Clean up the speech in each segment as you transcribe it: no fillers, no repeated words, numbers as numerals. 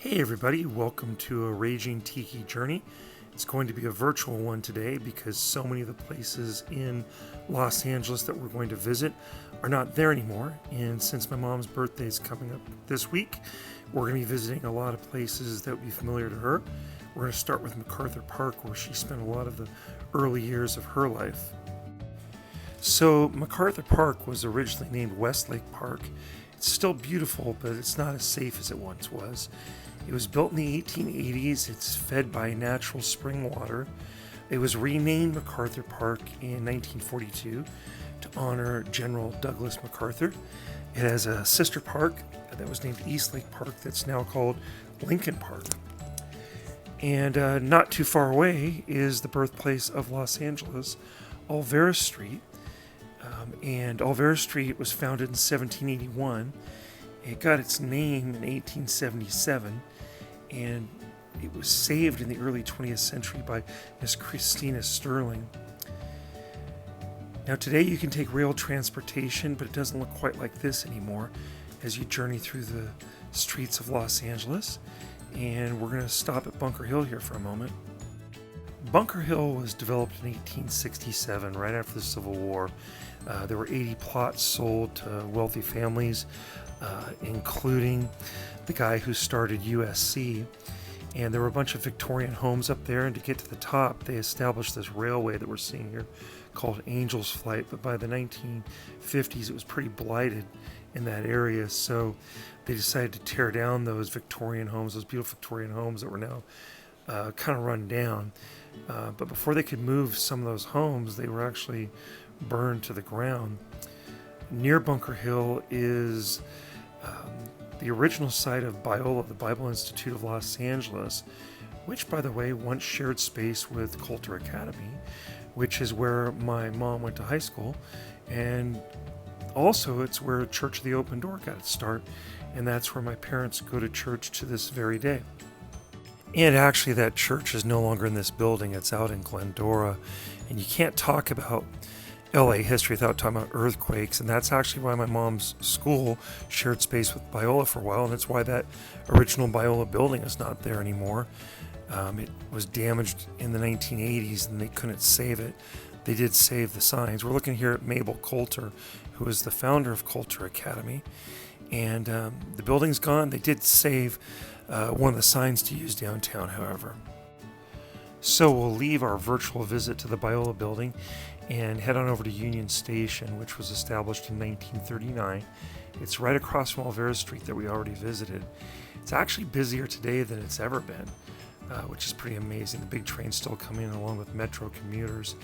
Hey everybody, welcome to a Raging Tiki Journey. It's going to be a virtual one today because so many of the places in Los Angeles that we're going to visit are not there anymore. And since my mom's birthday is coming up this week, we're going to be visiting a lot of places that would be familiar to her. We're going to start with MacArthur Park, where she spent a lot of the early years of her life. So MacArthur Park was originally named Westlake Park. It's still beautiful, but it's not as safe as it once was. It was built in the 1880s. It's fed by natural spring water. It was renamed MacArthur Park in 1942 to honor General Douglas MacArthur. It has a sister park that was named Eastlake Park that's now called Lincoln Park. And not too far away is the birthplace of Los Angeles, Olvera Street. And Olvera Street was founded in 1781. It got its name in 1877, and it was saved in the early 20th century by Miss Christina Sterling. Now today you can take rail transportation, but it doesn't look quite like this anymore as you journey through the streets of Los Angeles. And we're going to stop at Bunker Hill here for a moment. Bunker Hill was developed in 1867, right after the Civil War. There were 80 plots sold to wealthy families, including the guy who started USC. And there were a bunch of Victorian homes up there, and to get to the top, they established this railway that we're seeing here called Angel's Flight. But by the 1950s, it was pretty blighted in that area, so they decided to tear down those Victorian homes, those beautiful Victorian homes that were now kind of run down. But before they could move some of those homes, they were actually burned to the ground. Near Bunker Hill is the original site of Biola, the Bible Institute of Los Angeles, which, by the way, once shared space with Coulter Academy, which is where my mom went to high school. And also it's where Church of the Open Door got its start, and that's where my parents go to church to this very day. And actually that church is no longer in this building. It's out in Glendora, and you can't talk about LA history without talking about earthquakes, and that's actually why my mom's school shared space with Biola for a while, and that's why that original Biola building is not there anymore. It was damaged in the 1980s and they couldn't save it. They did save the signs. We're looking here at Mabel Coulter, who is the founder of Coulter Academy, and the building's gone. They did save one of the signs to use downtown, however. So we'll leave our virtual visit to the Biola building and head on over to Union Station, which was established in 1939. It's right across from Olvera Street that we already visited. It's actually busier today than it's ever been, which is pretty amazing. The big trains still come in along with metro commuters.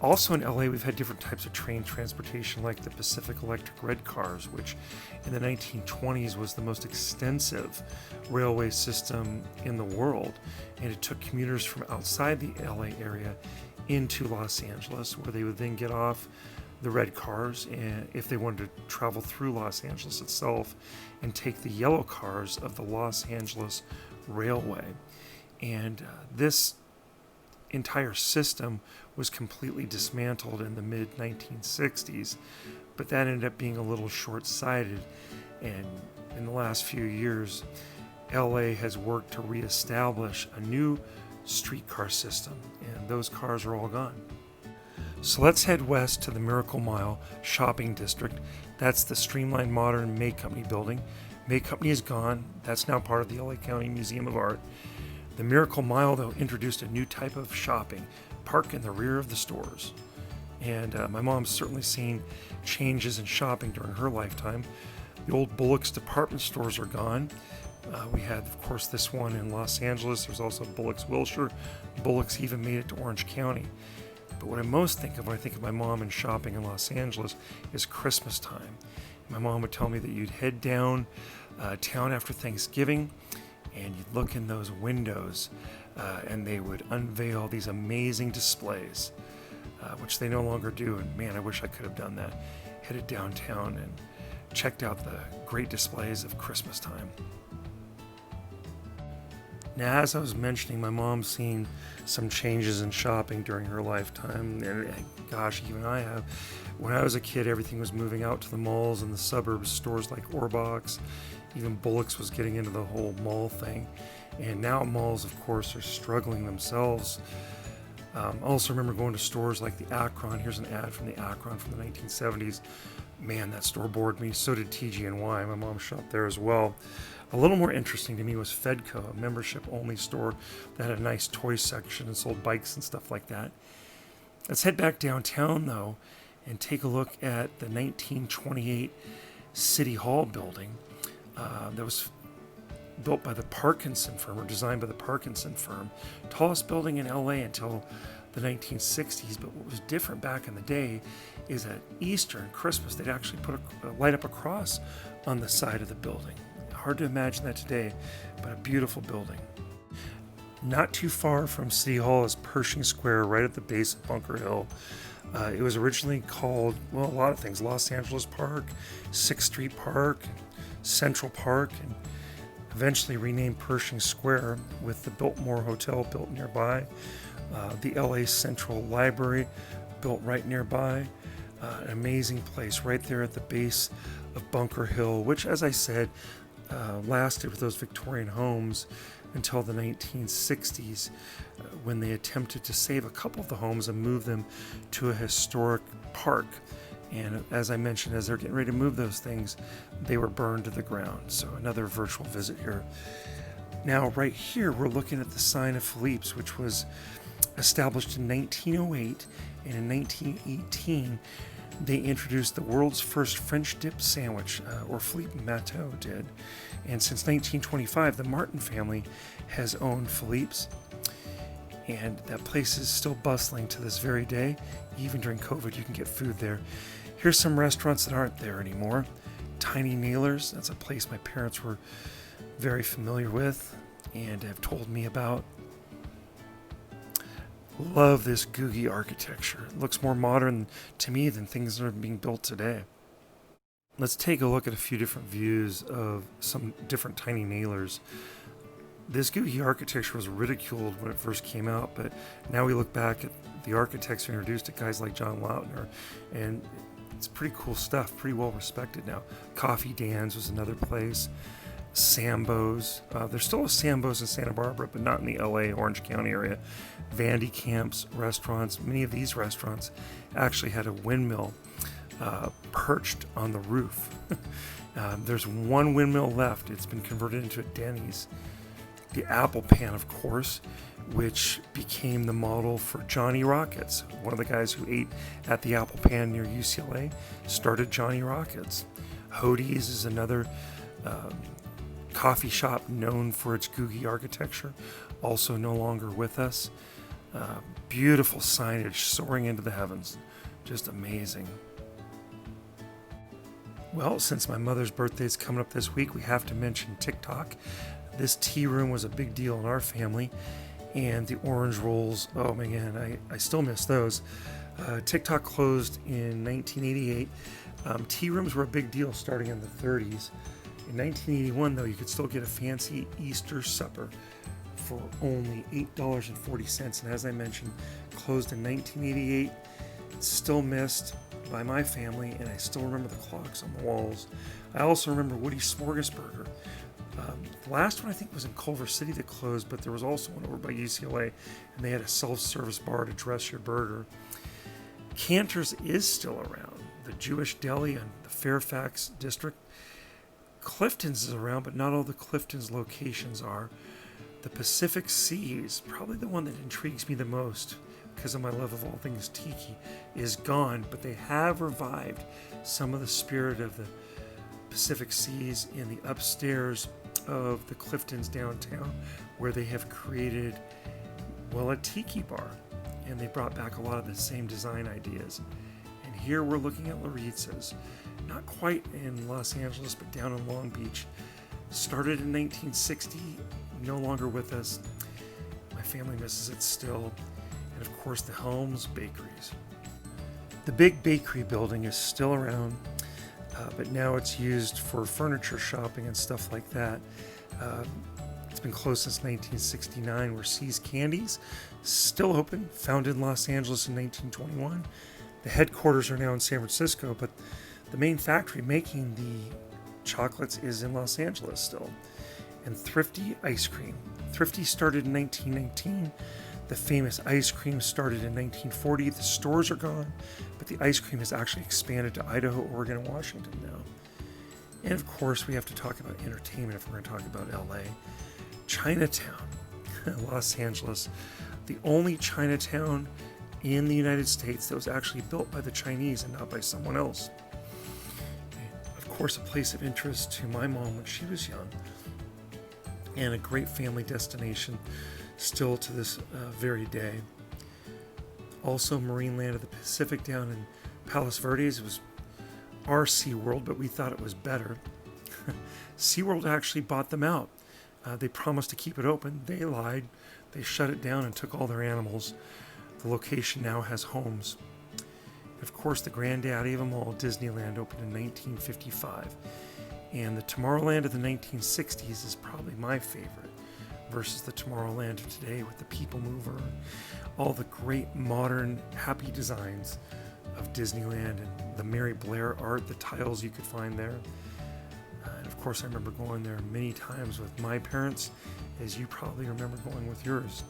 Also in LA, we've had different types of train transportation, like the Pacific Electric Red Cars, which in the 1920s was the most extensive railway system in the world. And it took commuters from outside the LA area into Los Angeles, where they would then get off the red cars, and if they wanted to travel through Los Angeles itself, and take the yellow cars of the Los Angeles Railway. And this entire system was completely dismantled in the mid 1960s, but that ended up being a little short-sighted, and in the last few years LA has worked to reestablish a new streetcar system, and those cars are all gone. So let's head west to the Miracle Mile shopping district. That's the streamlined modern May Company building. May Company is gone. That's now part of the LA County Museum of Art. The Miracle Mile, though, introduced a new type of shopping: park in the rear of the stores. And my mom's certainly seen changes in shopping during her lifetime. The old Bullock's department stores are gone. We had, of course, this one in Los Angeles. There's also Bullock's Wilshire. Bullock's even made it to Orange County. But what I most think of when I think of my mom and shopping in Los Angeles is Christmas time. My mom would tell me that you'd head down town after Thanksgiving, and you'd look in those windows, and they would unveil these amazing displays, which they no longer do. And man, I wish I could have done that. Headed downtown and checked out the great displays of Christmas time. Now, as I was mentioning, my mom's seen some changes in shopping during her lifetime, and gosh, even I have. When I was a kid, everything was moving out to the malls and the suburbs, stores like Orbox Even Bullock's was getting into the whole mall thing. And now malls, of course, are struggling themselves. I also remember going to stores like the Akron. Here's an ad from the Akron from the 1970s. Man, that store bored me. So did TG&Y. My mom shopped there as well. A little more interesting to me was Fedco, a membership-only store that had a nice toy section and sold bikes and stuff like that. Let's head back downtown, though, and take a look at the 1928 City Hall building that was built by the Parkinson firm, or designed by the Parkinson firm. Tallest building in LA until the 1960s. But what was different back in the day is at Easter and Christmas, they'd actually put a light up a cross on the side of the building. Hard to imagine that today, but a beautiful building. Not too far from City Hall is Pershing Square, right at the base of Bunker Hill. It was originally called, well, a lot of things: Los Angeles Park, 6th Street Park, Central Park, and eventually renamed Pershing Square, with the Biltmore Hotel built nearby, the LA Central Library built right nearby. An amazing place right there at the base of Bunker Hill, which, as I said, lasted with those Victorian homes until the 1960s, when they attempted to save a couple of the homes and move them to a historic park. And as I mentioned, as they're getting ready to move those things, they were burned to the ground. So another virtual visit here. Now, right here, we're looking at the sign of Philippe's, which was established in 1908, and in 1918, they introduced the world's first French dip sandwich, or Philippe Mateau did. And since 1925, the Martin family has owned Philippe's. And that place is still bustling to this very day. Even during COVID, you can get food there. Here's some restaurants that aren't there anymore. Tiny Nailers, that's a place my parents were very familiar with and have told me about. Love this Googie architecture. It looks more modern to me than things that are being built today. Let's take a look at a few different views of some different Tiny Nailers. This Googie architecture was ridiculed when it first came out, but now we look back at the architects who introduced it, guys like John Lautner, and it's pretty cool stuff, pretty well respected now. Coffee Dan's was another place. Sambo's. There's still a Sambo's in Santa Barbara, but not in the LA, Orange County area. Vandy Camp's restaurants. Many of these restaurants actually had a windmill perched on the roof. There's one windmill left. It's been converted into a Denny's. The Apple Pan, of course, which became the model for Johnny Rockets. One of the guys who ate at the Apple Pan near UCLA started Johnny Rockets. Hodie's is another coffee shop known for its Googie architecture, also no longer with us. Beautiful signage soaring into the heavens. Just amazing. Well, since my mother's birthday is coming up this week, we have to mention TikTok. This tea room was a big deal in our family, and the orange rolls, oh man, I still miss those. TikTok closed in 1988. Tea rooms were a big deal starting in the 30s. In 1981, though, you could still get a fancy Easter supper for only $8.40, and as I mentioned, closed in 1988. It's still missed by my family, and I still remember the clocks on the walls. I also remember Woody's Smorgasburger. The last one I think was in Culver City that closed, but there was also one over by UCLA, and they had a self-service bar to dress your burger. Cantor's is still around. The Jewish Deli in the Fairfax district. Clifton's is around, but not all the Clifton's locations are. The Pacific Seas, probably the one that intrigues me the most because of my love of all things tiki, is gone, but they have revived some of the spirit of the Pacific Seas in the upstairs of the Clifton's downtown, where they have created, well, a tiki bar, and they brought back a lot of the same design ideas. And here we're looking at Laritza's, not quite in Los Angeles, but down in Long Beach. Started in 1960, no longer with us. My family misses it still. And of course, the Helms Bakeries. The big bakery building is still around, but now it's used for furniture shopping and stuff like that. It's been closed since 1969. Where See's Candies, still open, founded in Los Angeles in 1921. The headquarters are now in San Francisco, but the main factory making the Chocolates is in Los Angeles still. And Thrifty Ice Cream. Thrifty started in 1919. The famous ice cream started in 1940. The stores are gone, but the ice cream has actually expanded to Idaho, Oregon, and Washington now. And of course, we have to talk about entertainment if we're going to talk about LA. Chinatown, Los Angeles, the only Chinatown in the United States that was actually built by the Chinese and not by someone else. Of course, a place of interest to my mom when she was young, and a great family destination still to this very day. Also, Marine Land of the Pacific down in Palos Verdes. It was our SeaWorld, but we thought it was better. SeaWorld actually bought them out. They promised to keep it open. They lied. They shut it down and took all their animals. The location now has homes. And of course, the granddaddy of them all, Disneyland, opened in 1955. And the Tomorrowland of the 1960s is probably my favorite, versus the Tomorrowland of today with the People Mover, all the great modern happy designs of Disneyland and the Mary Blair art, the tiles you could find there. And of course, I remember going there many times with my parents, as you probably remember going with yours.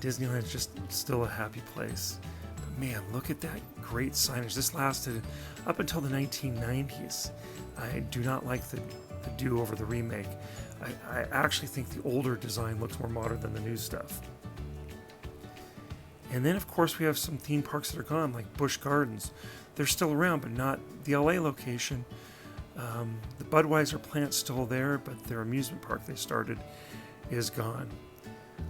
Disneyland is just still a happy place. But man, look at that great signage. This lasted up until the 1990s. I do not like the do-over, the remake. I actually think the older design looks more modern than the new stuff. And then, of course, we have some theme parks that are gone, like Busch Gardens. They're still around, but not the LA location. The Budweiser plant's still there, but their amusement park they started is gone.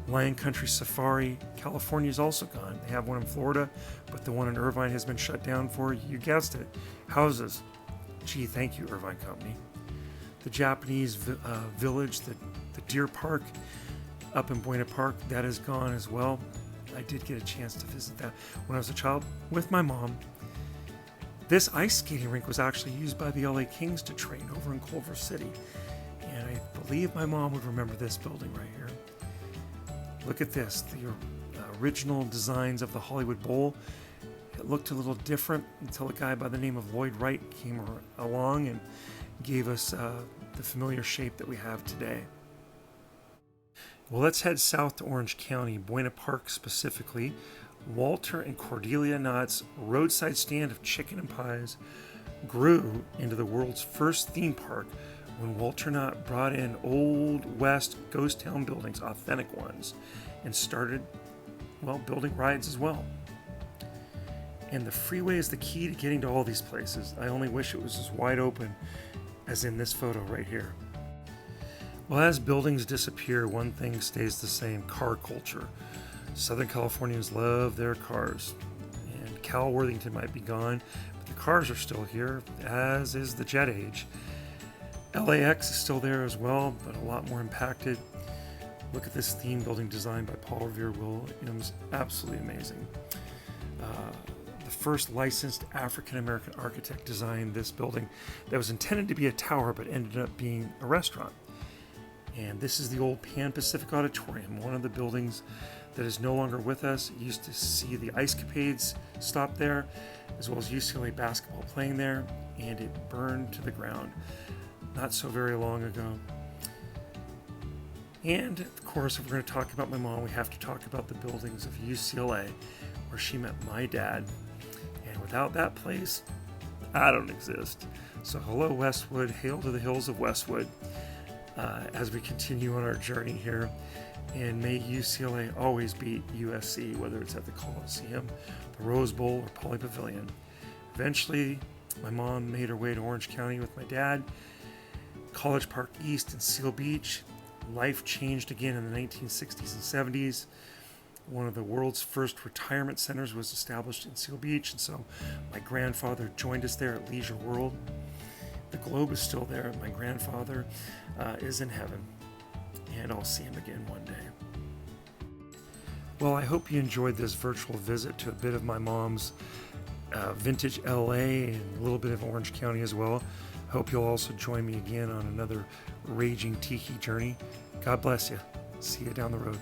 Lion Country Safari, California is also gone. They have one in Florida, but the one in Irvine has been shut down for, you guessed it, houses. Gee, thank you, Irvine Company. The Japanese village, the Deer Park up in Buena Park, that is gone as well. I did get a chance to visit that when I was a child with my mom. This ice skating rink was actually used by the LA Kings to train over in Culver City. And I believe my mom would remember this building right here. Look at this, the original designs of the Hollywood Bowl. It looked a little different until a guy by the name of Lloyd Wright came along and gave us the familiar shape that we have today. Well, let's head south to Orange County, Buena Park specifically. Walter and Cordelia Knott's roadside stand of chicken and pies grew into the world's first theme park when Walter Knott brought in Old West ghost town buildings, authentic ones, and started, building rides as well. And the freeway is the key to getting to all these places. I only wish it was as wide open as in this photo right here. Well, as buildings disappear, one thing stays the same: car culture. Southern Californians love their cars. And Cal Worthington might be gone, but the cars are still here, as is the jet age. LAX is still there as well, but a lot more impacted. Look at this theme building designed by Paul Revere Williams. Absolutely amazing. The first licensed African-American architect designed this building that was intended to be a tower, but ended up being a restaurant. And this is the old Pan Pacific Auditorium, one of the buildings that is no longer with us. You used to see the Ice Capades stop there, as well as UCLA basketball playing there, and it burned to the ground not so very long ago. And of course, if we're going to talk about my mom, we have to talk about the buildings of UCLA, where she met my dad. And without that place, I don't exist. So hello, Westwood. Hail to the hills of Westwood. As we continue on our journey here. And may UCLA always beat USC, whether it's at the Coliseum, the Rose Bowl, or Pauley Pavilion. Eventually, my mom made her way to Orange County with my dad. College Park East and Seal Beach. Life changed again in the 1960s and 70s. One of the world's first retirement centers was established in Seal Beach, and so my grandfather joined us there at Leisure World. The globe is still there. My grandfather is in heaven, and I'll see him again one day. Well, I hope you enjoyed this virtual visit to a bit of my mom's vintage LA and a little bit of Orange County as well. Hope you'll also join me again on another Raging Tiki Journey. God bless you. See you down the road.